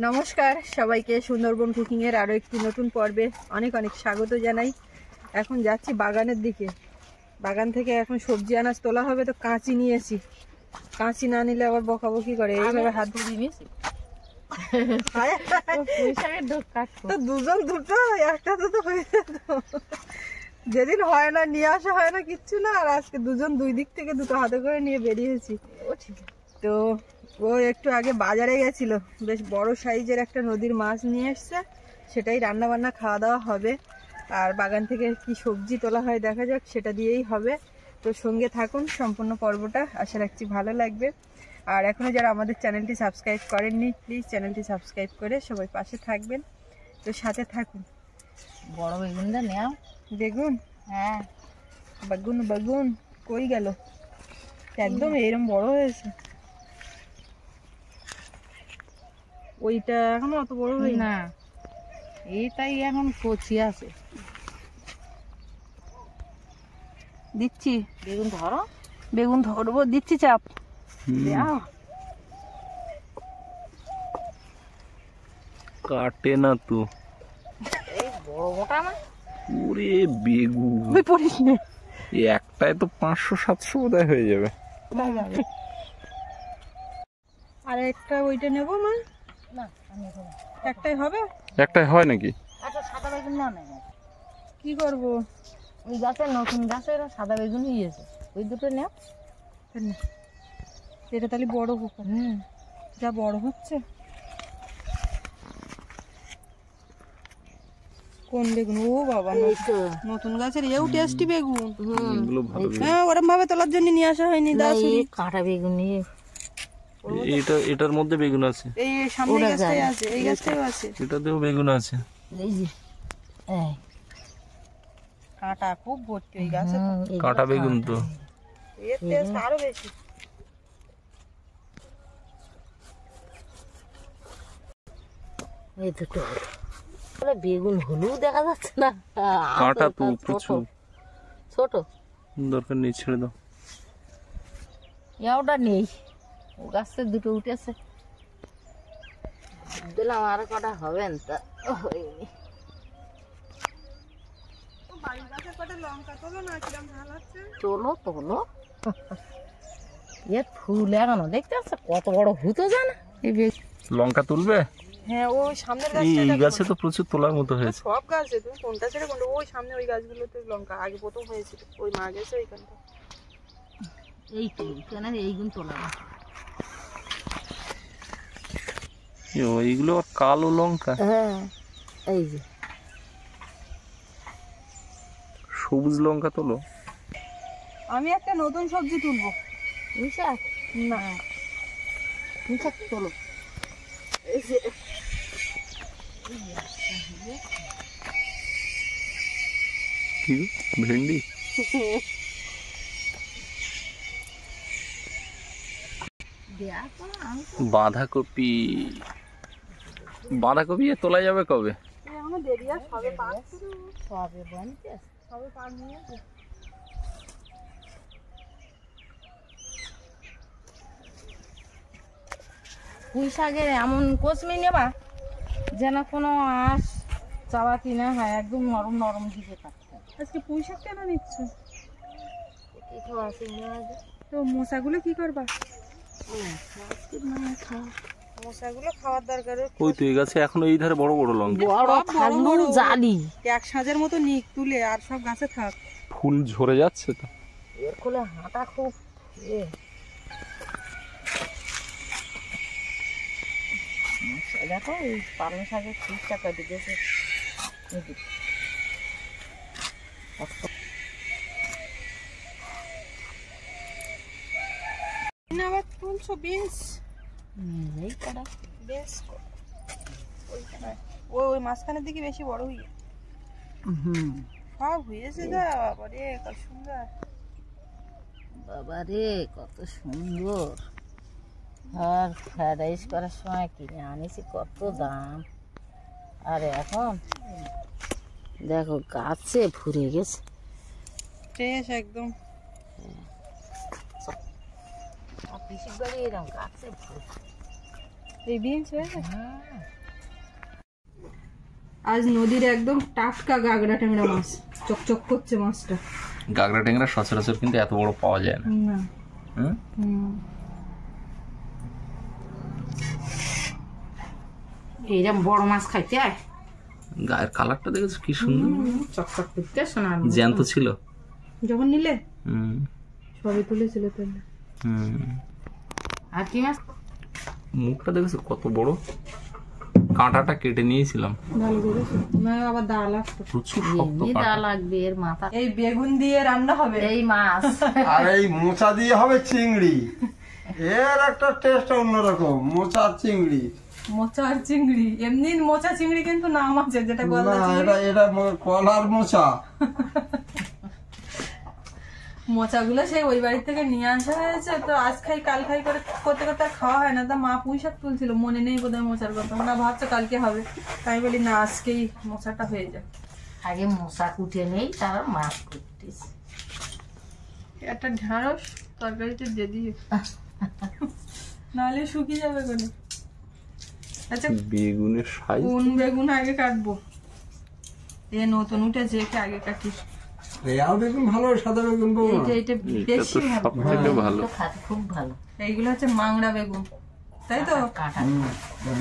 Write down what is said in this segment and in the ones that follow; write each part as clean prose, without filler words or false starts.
নমস্কার সবাইকে, সুন্দরবন কুকিং এর আরো একটি নতুন পর্বে অনেক অনেক স্বাগত জানাই। এখন যাচ্ছি বাগানের দিকে। বাগান থেকে এখন সবজি আনাজ তোলা হবে, তো কাঁচি নিয়েছি। কাঁচি না নিলে আবার বকাবকি করে, এইভাবে হাত ধরে নিয়েছি। তো দুজন দুটো, একটা তো হয়ে যেত। যেদিন হয় না নিয়ে আসা হয় না কিচ্ছু না, আর আজকে দুজন দুই দিক থেকে দুটো হাতে করে নিয়ে বেরিয়েছি। তো ও একটু আগে বাজারে গেছিল, বেশ বড় সাইজের একটা নদীর মাছ নিয়ে এসছে, সেটাই রান্না বান্না খাওয়া দাওয়া হবে। আর বাগান থেকে কি সবজি তোলা হয় দেখা যাক, সেটা দিয়েই হবে। তো সঙ্গে থাকুন, সম্পূর্ণ পর্বটা আশা রাখছি ভালো লাগবে। আর এখনো যারা আমাদের চ্যানেলটি সাবস্ক্রাইব করেননি, প্লিজ চ্যানেলটি সাবস্ক্রাইব করে সবাই পাশে থাকবেন। তো সাথে থাকুন। বড় বেগুনটা নেও। বেগুন? হ্যাঁ, বেগুন বেগুন কই গেল? একদম এরকম বড় হয়েছে। ওইটা এখনো অত বড় হয়নি না, এইটাই এখন কচি আছে। দিচ্ছি বেগুন ধরো। বেগুন ধরবো, দিচ্ছি চাপ। দাও। কাটে না তো। এই বড় মোটা না। ওরে বেগুন ওই পড়িস না, একটাই তো 500-700 বোধহয় হয়ে যাবে। আর একটা ওইটা নেবো মা। না, আমি এখন একটাই হবে? একটাই হয় নাকি? আচ্ছা, সাদা বেগুন না নেই। কি করবো? ওই গাছের নতুন গাছের সাদা বেগুন হয়েছে, ওই দুটো নেও। না, এটা তাহলে বড় হোক। যা বড় হচ্ছে। কোন বেগুন? ও বাবা, নতুন গাছের এও টেস্টি বেগুন। এগুলো ভালো বেগুন। হ্যাঁ, ওরম ভাবে তোলার জন্য নিয়ে আসা হয়নি। কাঁটা বেগুন নিয়ে এটার মধ্যে বেগুন আছে। এই সামনে গাছটাই আছে, এই গাছটাও আছে। এটাতেও বেগুন আছে। এই যে কাঁটা খুব ভর্তি ওই গাছে। কাঁটা বেগুন তো। এর টেস্ট আরো বেশি। এই দুটো বেগুন হলুদ দেখা যাচ্ছে না, কাঁটা তো প্রচুর। ছোট দরকার নেই, ছেড়ে দাও। ওটা নেই, ও গাছে দুটো উঠেছে। দিলাম আর কটা হবেন তা হয়নি। তোলো তোলো, এর ফুল এখনো দেখতে পাচ্ছ কত বড় হতো জানা। এই লঙ্কা তুলবে? হ্যাঁ, ওই সামনের এই গাছে তো প্রচুর তোলার মতো হয়েছে। সব গাছে তুমি কোনটা ছেড়ে কোনটা? ওই সামনে ওই গাছগুলোতে লঙ্কা আগে প্রথম হয়েছিল, ওই মা গেছে ওইখানটা। এইগুলো তোলা এইগুলো কালো লঙ্কা। হ্যাঁ, এই যে সবুজ লঙ্কা তোলো। আমি একটা নতুন সবজি তুলবো। মিশাক না, মিশাক তোলো। এই যে কি ভেন্ডি? বাঁধাকপি। বাঁধাকপি তোলা যাবে কবে? আমার দেরি আর সবে পাচ্ছি, সবে বনতে সবে পাক নিয়েছে। পুঁই শাকের এমন কচমি নেবা যেন কোনো আঁশ চাবাতি না হয়, একদম নরম নরম দিকে কাটতে। আজকে পুঁই শাক কেন নিচ্ছ? আছে তো মশাগুলো কি করবা? মশাগুলো খাওয়ার দরকার। ওই তো এই গাছে এখন এই ধারে বড় বড় লঙ্কা। বড় জালি এক সাজের মতো নিক তুলে, আর সব গাছে থাক। ফুল ঝরে যাচ্ছে তো। এর কোলে হাঁটা খুব দেখো, এই পালং শাকের পিসটা কেটে গেছে। আবার তুলছো বিনস? ওই মাঝখানের দিকে বেশি বড় হয়ে সব হয়েছে। যা বাবা রে, কত সুন্দর! বাবা রে, কত সুন্দর! আর ফ্রাইড রাইস করার সময় কিনে আনিছি, কত দাম। আর এখন দেখো গাছে ভরে গেছে, ফ্রেশ একদম। পিসির বাড়ি এরকম গাছে ভরে। এই বিনস হয়েছে। আজ নদীর একদম টাটকা গাগরা ট্যাংরা মাছ, চকচক করছে মাছটা। গাগরা ট্যাংরা সচরাচর কিন্তু এত বড় পাওয়া যায় না। না এইরকম বড় মাছ খাইতে হয়, গায়ের কালারটা দেখেছো কি সুন্দর, চকচক করতে সোনার জ্যান্ত ছিল যখন নিলে হুম সবই তুলেছিল তাহলে। হুম। আর কি মাছ? মুখটা দেখেছো কত বড়, কাঁটাটা কেটে নিয়েছিলাম। ভালো করেছো না, আবার দা লাগতো। প্রচুর শক্ত এমনি কাঁটা। দা লাগবে এর মাথা। এই বেগুন দিয়ে রান্না হবে এই মাছ আর এই মোচা দিয়ে হবে চিংড়ি, এর একটা টেস্ট অন্যরকম। মোচা চিংড়ি মোচা আর চিংড়ি, এমনি মোচা চিংড়ি কিন্তু নাম আছে, যেটা না, গলদা চিংড়ি। এটা কলার মোচা। মোচাগুলো সেই ওই বাড়ি থেকে নিয়ে আসা হয়েছে, তো আজ খাই কাল খাই করে করতে করতে আর খাওয়া হয় না। তা মা পুঁই শাক তুলছিল, মনে নেই বোধহয় মোচার কথা, না ভাবছো কালকে হবে, তাই বলি না আজকেই মোচাটা হয়ে যায়। আগে মশা কুটে নেই, তারা মাছ কুটতেছে। একটা ঢ্যাঁড়স তরকারিতে দিয়ে দিও, নাহলে শুকিয়ে যাবে কোনে। আচ্ছা বেগুনের সাইজ কোন বেগুন আগে কাটবো? এ নতুন উঠেছে, একে আগে কাটি। রেয়াও বেগুন ভালো, সাদা বেগুন পাবো না। এটা এটা বেশি তো ভালো। সব থেকে ভালো। তো খাতে খুব ভালো। এইগুলো হচ্ছে মাংড়া বেগুন, তাই তো? কাঁটা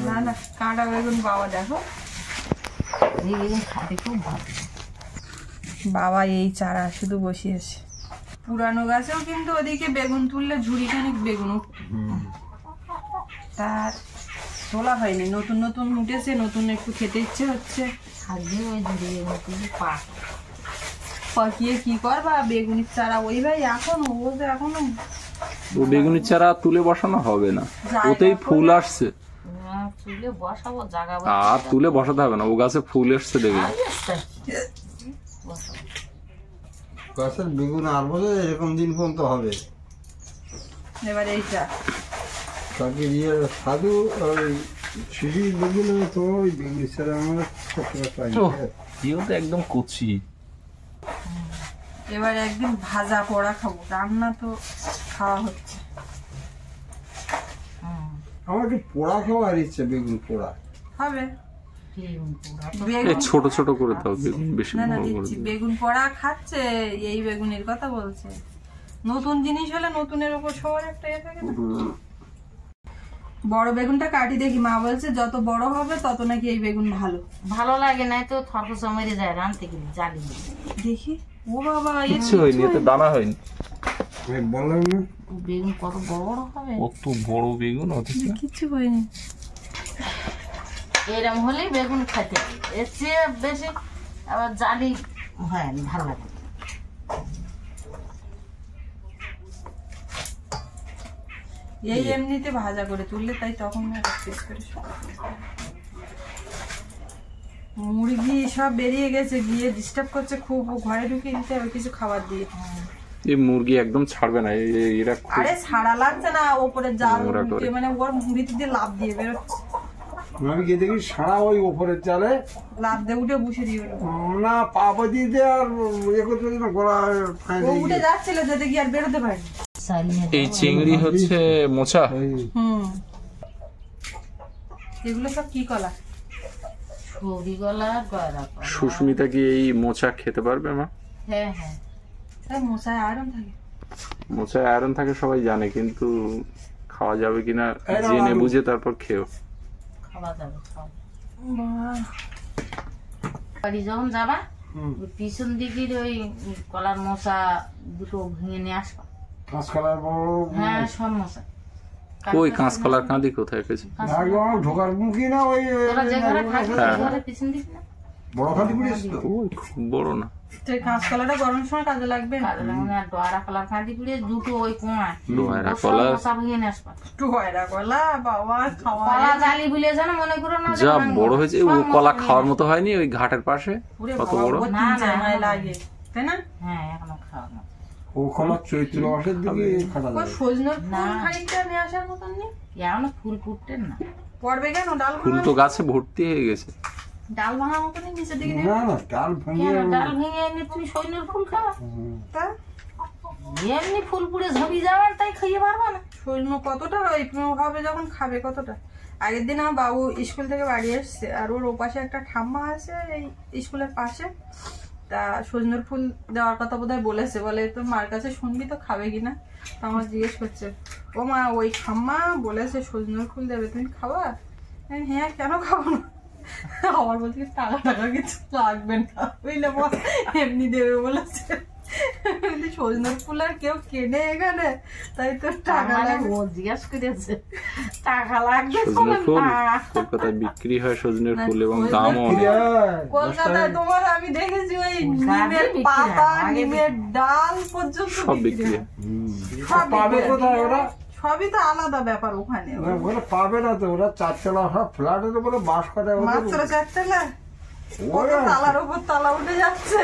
না না, কাঁটা বেগুন বাবা দেখো, এই বেগুন খাতে খুব ভালো। বাবা এই চারা শুধু বসিয়েছে। পুরানো গাছেও কিন্তু ওদিকে বেগুন তুললে ঝুড়ি খানিক বেগুন উঠতো। তার তোলা হয়নি, নতুন নতুন উঠেছে, নতুন একটু খেতে ইচ্ছে হচ্ছে। আগে ওই ধরে বেগুন পাক পাকিয়ে কি করবা, বেগুনের চারা ওই ভাই এখন ও তো এখনো ও বেগুনের চারা তুলে বসানো হবে না, ওতেই ফুল আসছে। তুলে বসাবো জায়গা আর তুলে বসাতে হবে না, ও গাছে ফুল এসছে দেখবে। গাছের বেগুন আর বছর এরকম দিন পর্যন্ত হবে। এবার এইটা তাকে ইয়ে সাধু ওই শিশু বেগুন তোমার ওই বেগুন ছাড়া আমরা পাই। ইও তো একদম কচি। এবার একদিন ভাজা পোড়া খাবো, রান্না তো খাওয়া হচ্ছে। আমার কি পোড়া খাওয়ার ইচ্ছে, বেগুন পোড়া। হবে এই বেগুন, ছোট ছোট করে দাও বেগুন, বেশি না না বড় করে দিচ্ছি, দিও। বেগুন পোড়া খাচ্ছে, এই বেগুনের কথা বলছে। নতুন জিনিস হলে নতুনের উপর সবার একটা ইয়ে থাকে না। বড় বেগুনটা কাটি দেখি, মা বলছে যত বড় হবে তত নাকি এই বেগুন ভালো। ভালো লাগে না তো থরকসা মেরে যায় রানতে গেলে জালি দেখি ও বাবা, কিচ্ছু হয়নি, এতে দানা হয়নি। বললাম না বেগুন কত বড় বড় হবে। কত বড় বেগুন অথচ কিচ্ছু হয়নি। এরম হলেই বেগুন খাইতে, এর চেয়ে বেশি আবার জালি হয় না, ভালো লাগে। এই এমনিতে ভাজা করে তুললে, তাই তখন পিস করে মুরগি সব বেরিয়ে গেছে, গিয়ে ডিস্টার্ব করছে খুব, ও ঘরে ঢুকিয়ে দিতে হবে কিছু খাবার দিয়ে। এই মুরগি একদম ছাড়বে না, এরা খুব আরে ছাড়া লাগছে না, ওপরে জাল নোংরা করে। মানে ওর ভিতর দিয়ে লাভ দিয়ে বেরোচ্ছে, আমি গিয়ে দেখি সারা ওই ওপরের চালে লাভ দিয়ে উঠে বসে দিয়ে বেরো। না পা দিয়ে দিয়ে আর ইয়ে করতে পারি না, গলা ও উঠে যাচ্ছিল যেতে গিয়ে আর বেরোতে পারেনি। এই চিংড়ি হচ্ছে মোচা। হুম, এগুলো সব কি কলা? সবজি গলা গয়রা কলা। সুস্মিতা কি এই মোচা খেতে পারবে মা? হ্যাঁ হ্যাঁ, তাই মশায় আয়রন থাকে। মোচায় আয়রন থাকে সবাই জানে, কিন্তু খাওয়া যাবে কিনা জেনে বুঝে তারপর খেও। খাওয়া যাবে খাওয়া। বাহ, বাড়ি যখন যাবা ওই পিছন দিকের ওই কলার মশা দুটো ভেঙে নিয়ে আসবা। কাঁচকলার বড় হ্যাঁ সব মশা। ওই কাঁচকলার কাঁদি কোথায় পেয়েছে? একদম ঢোকার মুখী না ওই তোরা যে ঘরে থাকবি হ্যাঁ। ওই ঘরে পিছন দিক না বড় খাদি পড়েছিল। ওই খুব বড় না। তো এই কাঁচকলাটা গরমের সময় কাজে লাগবে। কাজে লাগে না, ডোয়ারা কলার কাঁদি পুড়ে দুটো ওই কোঁয়ায় ডোয়ারা সব কলা মশা ভেঙে নিয়ে আসবা। টুয়ারা কলা বাবা খাওয়া কলা জালি বুলে যেন মনে করো না যে যা ভাঙবো। বড় হয়েছে, সব ও মশা কলা ভেঙে খাওয়ার নিয়ে মতো হয়নি ওই ঘাটের পাশে, ওরে কত বাবা, বড়। ও না, তিন না, জায়গায় এখন লাগে, তাই না? আসবা। হ্যাঁ এখনো খাওয়া না। ও খোলা চৈত্র মাসের দিকে খাটা ওই যাবে। সজনের ফুল না। খানিকটা নিয়ে আসার মতন নেই? এখনো ফুল ফুটতেন না, পড়বে কেন? ডাল ফুল ভাঙা, তো গাছে ভর্তি হয়ে গেছে। ডাল ভাঙার মতনই নিচের দিকে নেই? না না ডাল ভেঙে কেন ডাল ভেঙে এনে তুমি সৈন্যের ফুল খাওয়া? তা এমনি ফুল পুড়ে ঝবি যাবেন তাই খাইয়ে পারবো না। সৈন্য কতটা ওই ভাবে যখন খাবে কতটা। আগের দিন আমার বাবু স্কুল থেকে বাড়ি এসছে, আর ওর ওপাশে একটা ঠাম্মা আছে এই স্কুলের পাশে, তা সজনের ফুল দেওয়ার কথা বোধহয় বলেছে, বলে তোর মার কাছে শুনবি তো খাবে কিনা। তো আমার জিজ্ঞেস করছে, ও মা ওই ঠাম্মা বলেছে সজনের ফুল দেবে, তুমি খাবা? হ্যাঁ কেন খাবো না। আমার বলছি টাকা টাকা কিছু লাগবে না, বুঝলে মা, এমনি দেবে বলেছে। সজনের ফুল আর কেউ কেনে এখানে, তাই তো টাকা লাগবে। ও জিজ্ঞেস করেছে টাকা লাগবে সজনের ফুল কলকাতায় বিক্রি হয়, সজনের ফুল, এবং দামও অনেক। কলকাতায় তোমার আমি দেখেছি ওই নিমের পাতা, নিমের ডাল পর্যন্ত সব বিক্রি হয়। সব পাবে কোথায় ওরা? সবই তো আলাদা ব্যাপার ওখানে। ওরা পাবে না তো, ওরা 4 তলা সব ফ্ল্যাটের উপরে বাস করে। মাত্র 4 তলা, কত তালার উপর তালা উঠে যাচ্ছে।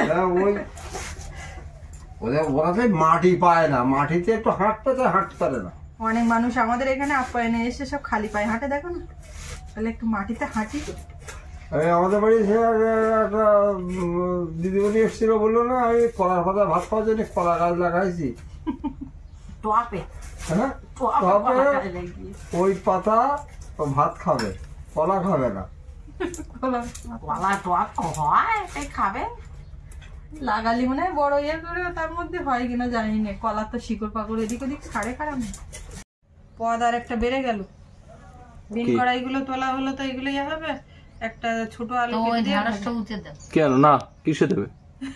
ওরা তো মাটি পায় না, মাটিতে একটু হাঁটতে পারে না। অনেক মানুষ আমাদের এখানে আপ্যায়নে এসে সব খালি পায়ে হাঁটে, দেখো না, তাহলে একটু মাটিতে হাঁটি তো। আমাদের বাড়ি সে একটা দিদিমণি এসেছিল, বললো না আমি কলার পাতা ভাত খাওয়ার জন্য কলা গাছ লাগাইছি। টপে হ্যাঁ, তবে ওই পাতা ভাত খাবে, কলা খাবে না। কলা টপ হয় তাই খাবে। লাগালি মনে হয় বড় ইয়ে করে, তার মধ্যে হয় কিনা জানি না। কলার তো শিকড় পাকড় এদিক ওদিক ছাড়ে খারাপ না। পদ আর একটা বেড়ে গেল, বিন কড়াই গুলো তোলা হলো, তো এগুলো ইয়ে হবে। একটা ছোট আলু কেন না, কিসে দেবে?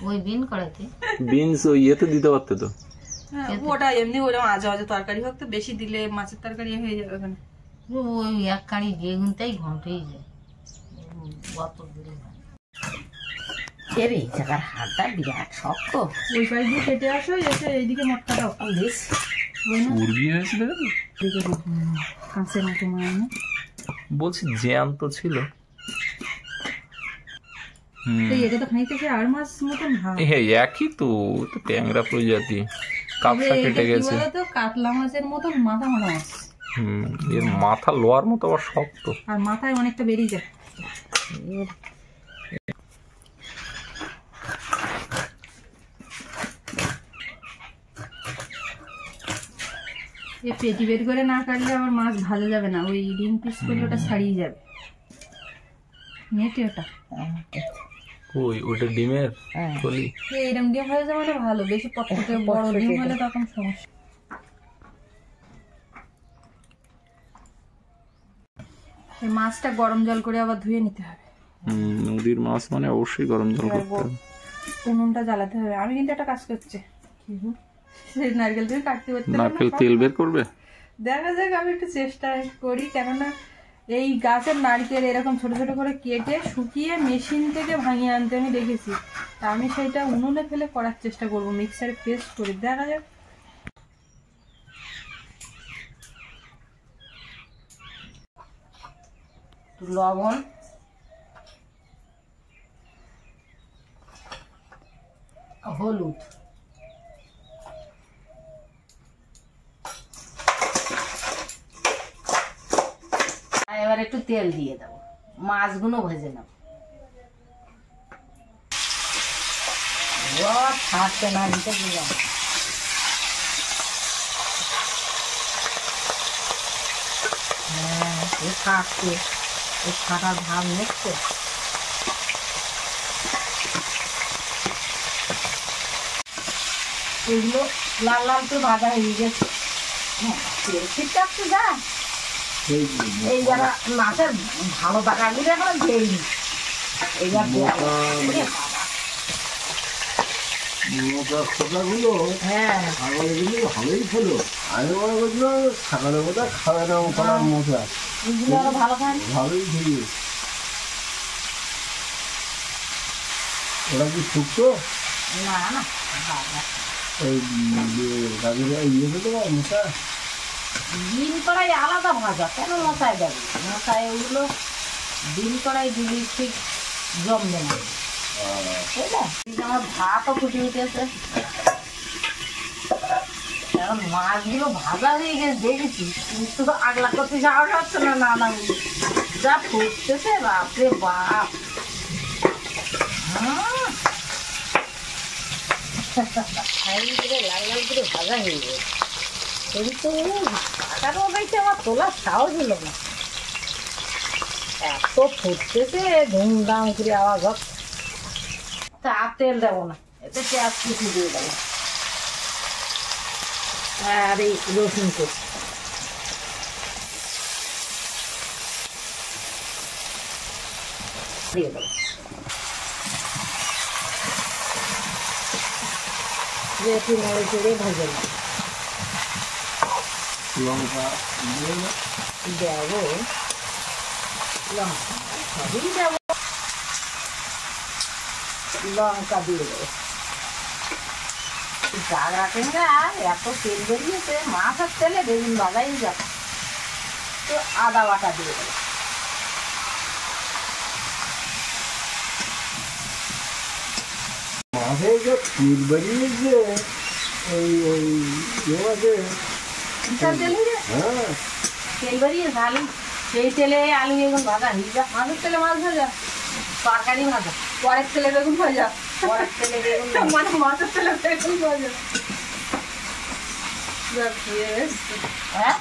ওই বিন কড়াইতে বিনস ওই ইয়েতে দিতে পারতে তো। ওটা এমনি ওটা মাঝে মাঝে তরকারি হোক, তো বেশি দিলে মাছের তরকারি হয়ে যাবে ওখানে। ওই এক কাঁড়ি বেগুনটাই ঘন্টেই যায়। এরে জায়গার হাতটা বিরাট শক্ত। ওই পাশ দিয়ে কেটে আসো, এসে এইদিকে মটকাটাও বেশ মুরগি হয়েছিল কাঁচের মতো মানে বলছি, জ্যান্ত ছিল। এটা তো খাইতেছে আর মাছ মতন ভাব। হ্যাঁ একই তো, তো ট্যাংরা প্রজাতি, কাপসা কেটে গেছে। তো কাতলা মাছের মতন মাথা মাথা মাছ। এর মাথা লোয়ার মতো আবার শক্ত, আর মাথায় অনেকটা বেরিয়ে যায়। পেটি বের করে না কাটলে আবার মাছ ভাজা যাবে না, ওই ডিম পিস করলে ওটা ছাড়িয়ে যাবে। নেটে ওটা ওটা ডিমের কলি। এরকম ডিম হয়ে যাবে মানে ভালো, বেশি পটপটে বড় ডিম হলে তখন সমস্যা। এই মাছটা গরম জল করে আবার ধুয়ে নিতে হবে। নদীর মাছ মানে অবশ্যই গরম জল করতে হবে, উনুনটা জ্বালাতে হবে। আমি কিন্তু একটা কাজ করছি, নারকেল তুমি কাটতে পারতে, নারকেল তেল বের করবে। দেখা যাক, আমি একটু চেষ্টা করি। কেননা এই গাছের নারকেল এরকম ছোট ছোট করে কেটে শুকিয়ে মেশিন থেকে ভাঙিয়ে আনতে আমি দেখেছি। তা আমি সেটা উনুনে ফেলে করার চেষ্টা করবো, মিক্সারে পেস্ট করে। দেখা যাক। লবণ, হলুদ, এবার একটু তেল দিয়ে দেবো, মাছগুলো ভেজে নেব। ছাড়তে না দিতে দিলাম। হ্যাঁ, থাকছে, এই ছাটার ভাব নিচ্ছে। এগুলো লাল লাল করে ভাজা হয়ে গেছে। তেল ছিটকাচ্ছে যা, এই যারা মাছের ভালো টাকা দিলে এখন দেয়নি। এইবার খোসাগুলো হ্যাঁ ভালোই ছিল। আমি মনে করছিলাম সকালে বোধহয় খাবে না কলার মশা, এগুলো আরো ভালো খায়, ভালোই ছিল। ওরা কি শুকতো? না না ওই গাজরের ইয়ে দিতে পারে মশা। ডিম কড়াই আলাদা ভাজা, কেন মশায় দেবে? মশায় ওগুলো ডিম কড়াই দিলে ঠিক জমবে না, বুঝলে? আমার ভাতও ফুটে উঠেছে, এখন মাছগুলো ভাজা হয়ে গেছে দেখেছি, কিন্তু আগলা করতে সাহস হচ্ছে না। না না যা ফুটতেছে, বাপরে বাপ। লাল লাল করে ভাজা হয়ে গেছে, কিন্তু কাকার মোবাইলটা আমার তোলার সাহস হলো না। এত ফুটতেছে ধুমধাম করে আওয়াজ হচ্ছে। তা আর তেল দেবো না, এতে পেঁয়াজ কুচি দিয়ে দেবো আর এই রসুন কুচি। দিয়ে দেবো, একটু নড়ে চড়ে ভেজে নেব। লঙ্কা দেবো লঙ্কা, সবই দেবো, লঙ্কা দিয়ে দেবো। যা রাখেন না, এত তেল বেরিয়েছে, মাছ আর তেলে বেগুন ভাজাই যাবে। তো আদা বাটা দিয়ে দেবো, মাছের যে তেল বেরিয়েছে ওই ওই আছে। হ্যাঁ তেল বেরিয়েছে আলু, সেই তেলে আলু বেগুন ভাজা হিজা, মাছের তেলে মাছ ভাজা, তরকারি ভাজা, পরের তেলে বেগুন ভাজা, পরের তেলে বেগুন মানে মাছের তেলে বেগুন ভাজা। যাক, বেশ। হ্যাঁ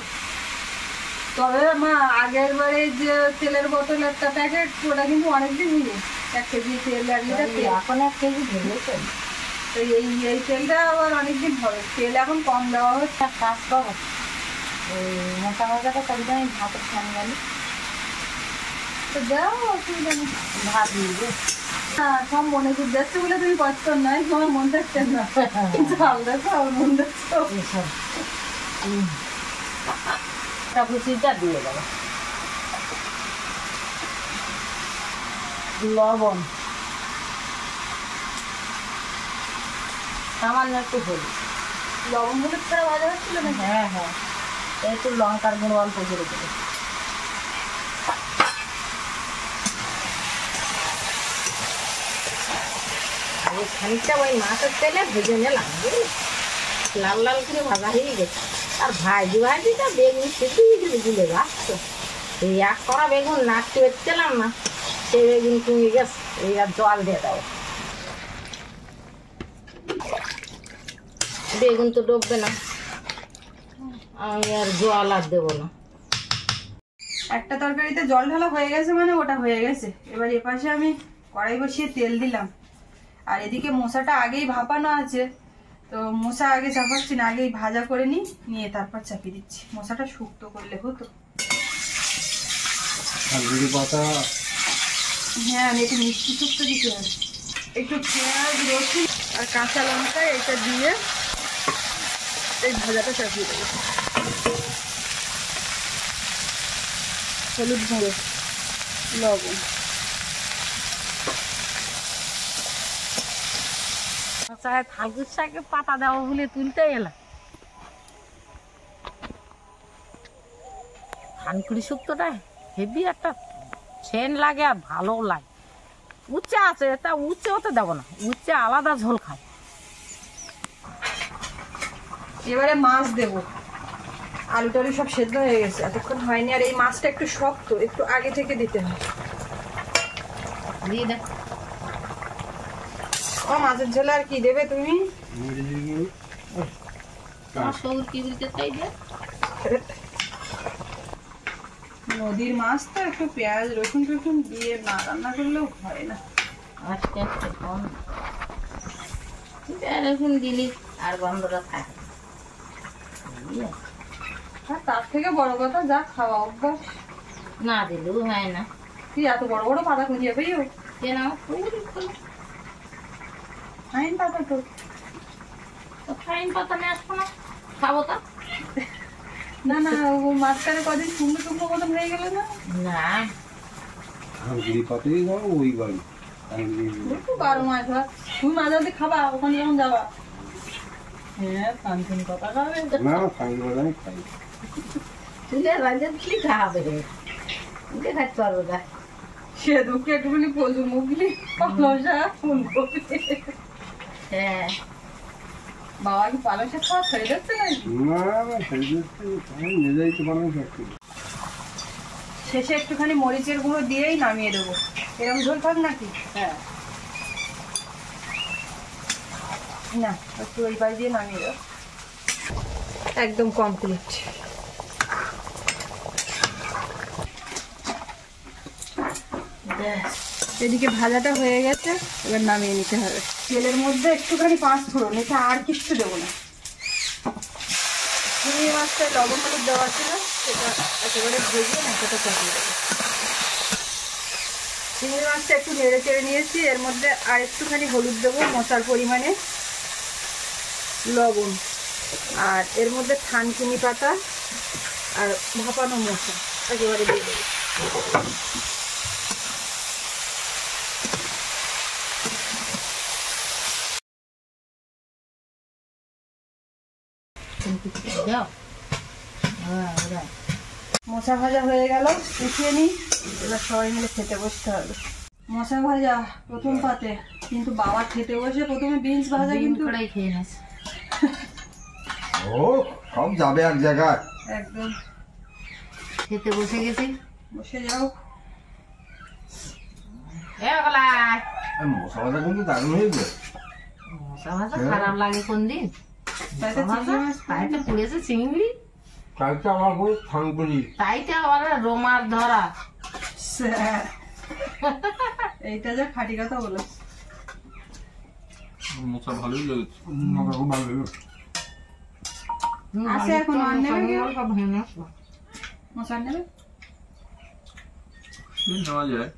তবে মা আগের বারে যে তেলের বোতল একটা প্যাকেট, ওটা কিন্তু অনেকদিন হয়ে 1 কেজি তেল 1 লিটার তেল। এখন 1 কেজি ভেজেছে। তো এই তেলটা আবার অনেকদিন হবে, তেল এখন কম দেওয়া হচ্ছে। একটা কাজ করো, ওই মোটা ভাজাটা কবি আমি ভাতের ফ্যান গেলি তো দাও, অসুবিধা নেই। ভাত দিয়ে দে। হ্যাঁ, সব মনে করে যাচ্ছে বলে তুমি কষ্ট নয়, তোমার মন থাকছে না। চাল দেখো আর মন দেখছো। এসব একটা কুচিটা দিয়ে দেবো, লবণ, সামান্য একটু হলুদ। লবণ হলুদ ছাড়া ভাজা হচ্ছিল না। হ্যাঁ হ্যাঁ, একটু লঙ্কার গুঁড়ো অল্প করে দেবো। এই খানিকটা ওই মাছের তেলে ভেজে নিলাম, বুঝলি, লাল লাল করে ভাজা হয়ে গেছে। আর ভাজি ভাজিটা বেগুন সিদ্ধ হয়ে গেলে গুলে যাচ্ছে। এই এক কড়া বেগুন নাড়তে পেরেছিলাম না, সেই বেগুন কমে গেছে। এই আর জল দিয়ে দেবো, বেগুন তো ডুববে না, আমি আর জল আর দেবো না। একটা তরকারিতে জল ঢালা হয়ে গেছে মানে ওটা হয়ে গেছে। এবার এপাশে আমি কড়াই বসিয়ে তেল দিলাম, আর এদিকে মশাটা আগেই ভাপানো আছে। তো মশা আগে চাপাচ্ছি না, আগেই ভাজা করে নিয়ে তারপর চাপিয়ে দিচ্ছি। মশাটা শুক্তো করলে হতো। কাঁচুরি পাতা হ্যাঁ, আমি একটু মিষ্টি শুক্তো দিতে হবে। একটু পেঁয়াজ, রসুন আর কাঁচা লঙ্কা এটা দিয়ে এই ভাজাটা চাপিয়ে দেবো। হলুদ গুঁড়ো, লবণ। থালকুর শাকে পাতা দেওয়া বলে তুলতে এলাম। থানকুড়ি শুক্তোটা হেভি একটা সেন্ট লাগে আর ভালো লাগে। উচ্চে আছে, তা উচ্চে হতে দেবো না, উচ্চে আলাদা ঝোল খায়। এবারে মাছ দেবো। আলু টালু সব সেদ্ধ হয়ে গেছে, এতক্ষণ হয়নি। আর এই মাছটা একটু শক্ত, একটু আগে থেকে দিতে হয়। দিয়ে দে। ও মাছের ঝোলে আর কি দেবে তুমি? আমার সবুজ কিবরিতে চাই দে। নদীর মাছ তো একটু পেঁয়াজ রসুন টসুন দিয়ে না রান্না করলেও হয় না। আস্তে আস্তে কম রসুন দিলি আর গন্ধটা থাকে। আর তার থেকে বড় কথা, যা খাওয়া অভ্যাস, না দিলেও হয় না। তুই এত বড় বড় পাতা খুঁজিয়ে পেয়েও কেন ফাইন পাতা তো। ফাইন পাতা নিয়ে আসবো না, খাবো তা। না না, ও মাঝখানে কদিন শুকনো শুকনো মতন হয়ে গেল না। না কাঁচুরি পাতাই দাও ওই বাড়ি। একটু 12 মাস ভাত তুমি মাঝে মধ্যে খাবা, ওখানে যখন যাবা। হ্যাঁ, কাঞ্চন কথা খাবে না কাঁচুরি পাতা আমি খাই। তুলে রাজা কি খাবে রে, তুলে খাইতে পারবো না। সে দুঃখে একটুখানি পজু মুগলি পালং শাক ফুলকপি। হ্যাঁ বাবা কি পালং শাক খাওয়া ছেড়ে যাচ্ছে নাকি? না না খাই যাচ্ছে, আমি নিজেই তো বানাই থাকছি। শেষে একটুখানি মরিচের গুঁড়ো দিয়েই নামিয়ে দেবো। এরকম ঝোল থাক নাকি? হ্যাঁ, না একটু ওই পাশ দিয়ে নামিয়ে দেবো। একদম কমপ্লিট। এদিকে ভাজাটা হয়ে গেছে, এবার নামিয়ে নিতে হবে। তেলের মধ্যে একটুখানি 5 ফোড়ন, এটা আর কিচ্ছু দেবো না। চিংড়ি মাছটা লবণ হলুদ দেওয়া ছিল, সেটা একেবারে ভেজে মাছটা চাপিয়ে দেবো। চিংড়ি মাছটা একটু নেড়ে চেড়ে নিয়েছি, এর মধ্যে আর একটুখানি হলুদ দেবো, মশলার পরিমাণে লবণ, আর এর মধ্যে থানকুনি পাতা আর ভাপানো মশলা একেবারে দিয়ে দেবো। মশা ভাজা হয়ে গেল, উঠিয়ে নিই, এবার সবাই মিলে খেতে বসতে হবে। মশা ভাজা প্রথম পাতে, কিন্তু বাবা খেতে বসে প্রথমে বিনস ভাজা কিন্তু খেয়ে নিস। ও সব যাবে এক জায়গায়, একদম খেতে বসে গেছি। বসে যাও। মশলা ভাজা কিন্তু দারুণ হয়েছে। মশা ভাজা খারাপ লাগে কোন দিন? তাইতে চিংড়ি মাছ তাইতে পুড়েছে চিংড়ি, কালকে আমার কোনো থানকুনি, তাইতে আবার রোমার ধরা। স্যার, এইটা যা খাঁটি কথা বলো। মোচা ভালোই লেগেছে। আমার খুব ভালো লেগেছে। আছে এখন আর নেবে কেউ? সব ভেঙে আসলো। মশা নেবে? সে নেওয়া যায়।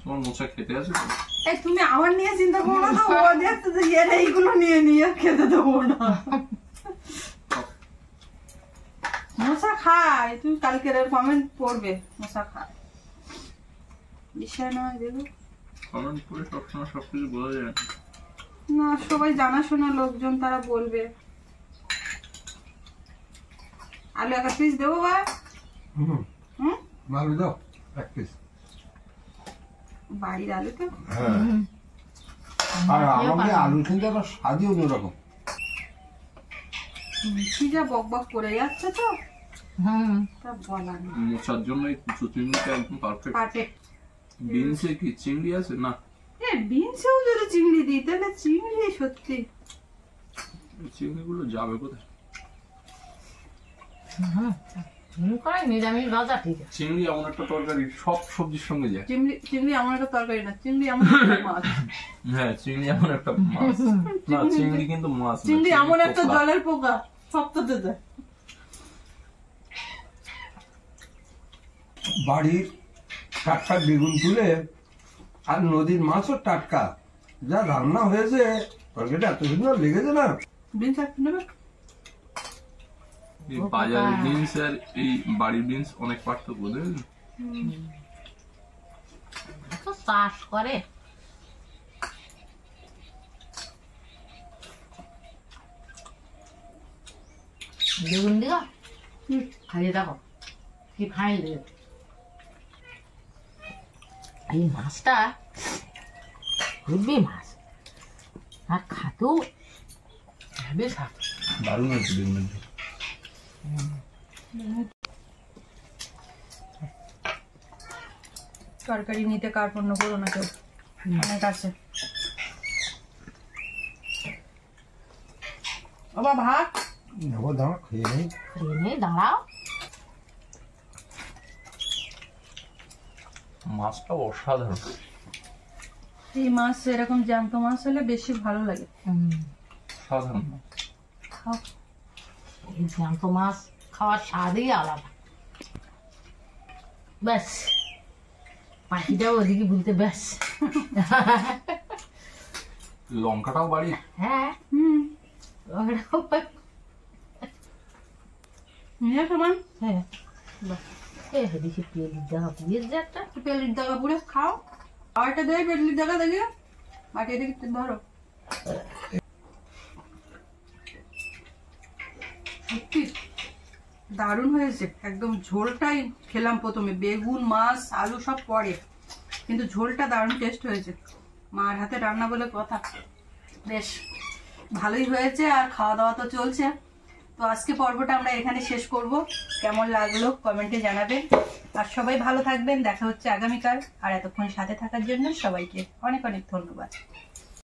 তোমার মোচা খেতে আছে তো? এই তুমি আমার নিয়ে চিন্তা করো না, তো ও দেখতে তো এর এইগুলো নিয়ে নিয়ে খেতে দেবো না। মশা খায়, তুমি কালকের কমেন্ট পড়বে, মশা খায় বিষয় নয়। দেখো কমেন্ট করে সবসময় সবকিছু বোঝা যায় না। না, সবাই জানাশোনা লোকজন, তারা বলবে। আলু 1 পিস দেবো বা? হুম, ভালো দাও 1 পিস। বাড়ির আলু তো। হ্যাঁ, আর আমাকে আলু কিন্তু একটা স্বাদই অন্যরকম। কি যা বক বক করে যাচ্ছে তো, তা বলার নেই। মোচার জন্য এই কুচো চিংড়িটা একদম পারফেক্ট। পারফেক্ট। বিনসে কি চিংড়ি আছে না? বিনসেও যদি চিংড়ি দিই তাহলে চিংড়ি সত্যি এই চিংড়িগুলো যাবে কোথায়? নিরামিষ ভাজা ঠিক আছে। চিংড়ি এমন একটা তরকারি সব সবজির সঙ্গে যায়। চিংড়ি এমন একটা তরকারি না, চিংড়ি এমন একটা মাছ। হ্যাঁ, চিংড়ি এমন একটা মাছ না, চিংড়ি কিন্তু মাছ না, চিংড়ি এমন একটা পোকা। জলের পোকা, সবটাতে যায়। বাড়ির টাটকা বেগুন তুলে আর নদীর মাছও টাটকা, যা রান্না হয়েছে তরকারিটা এত সুন্দর লেগেছে না। বিনস একটু নেবে? এই বাজারের বিনস আর এই বাড়ির বিনস অনেক পার্থক্য, বুঝলেন? তো চাষ করে। বেগুন দিও, খাইয়ে দেখো কি ফাইন দেবে। এই মাছটা খুবই মাছ, আর খাতেও বেশ খাতো। দারুণ হয়েছে বেগুনের ঝোল। তরকারি নিতে কার্পণ্য করো না কেউ, অনেক আছে। বাবা ভাত নেবো, দাঁড়া খেয়ে নেই। দাঁড়াও, মাছটা অসাধারণ। এই মাছ এরকম জ্যান্ত মাছ হলে বেশি ভালো লাগে। সাধারণ মাছ। খাও। এই জ্যান্ত মাছ খাওয়ার স্বাদই আলাদা। ব্যাস, পাখিটাও ওদিকে বলতে ব্যাস। লঙ্কাটাও বাড়ি। হ্যাঁ, লঙ্কাটাও বাড়ি। নিয়ে সমান হ্যাঁ, দেখি পেলির দেখা পুড়িয়ে একটা। পেলির দাগা পুড়ে খাও। আরেকটা দেয় পেলির দাগা দেখে, বাকি এদিকে ধরো। সত্যি দারুণ হয়েছে একদম। ঝোলটাই খেলাম প্রথমে, বেগুন মাছ আলু সব পরে, কিন্তু ঝোলটা দারুণ টেস্ট হয়েছে। মার হাতে রান্না বলে কথা, বেশ ভালোই হয়েছে। আর খাওয়া দাওয়া তো চলছে। তো আজকে পর্বটা আমরা এখানে শেষ করব। কেমন লাগলো কমেন্টে জানাবেন। আর সবাই ভালো থাকবেন, দেখা হচ্ছে আগামীকাল। আর এতক্ষণ সাথে থাকার জন্য সবাইকে অনেক অনেক ধন্যবাদ।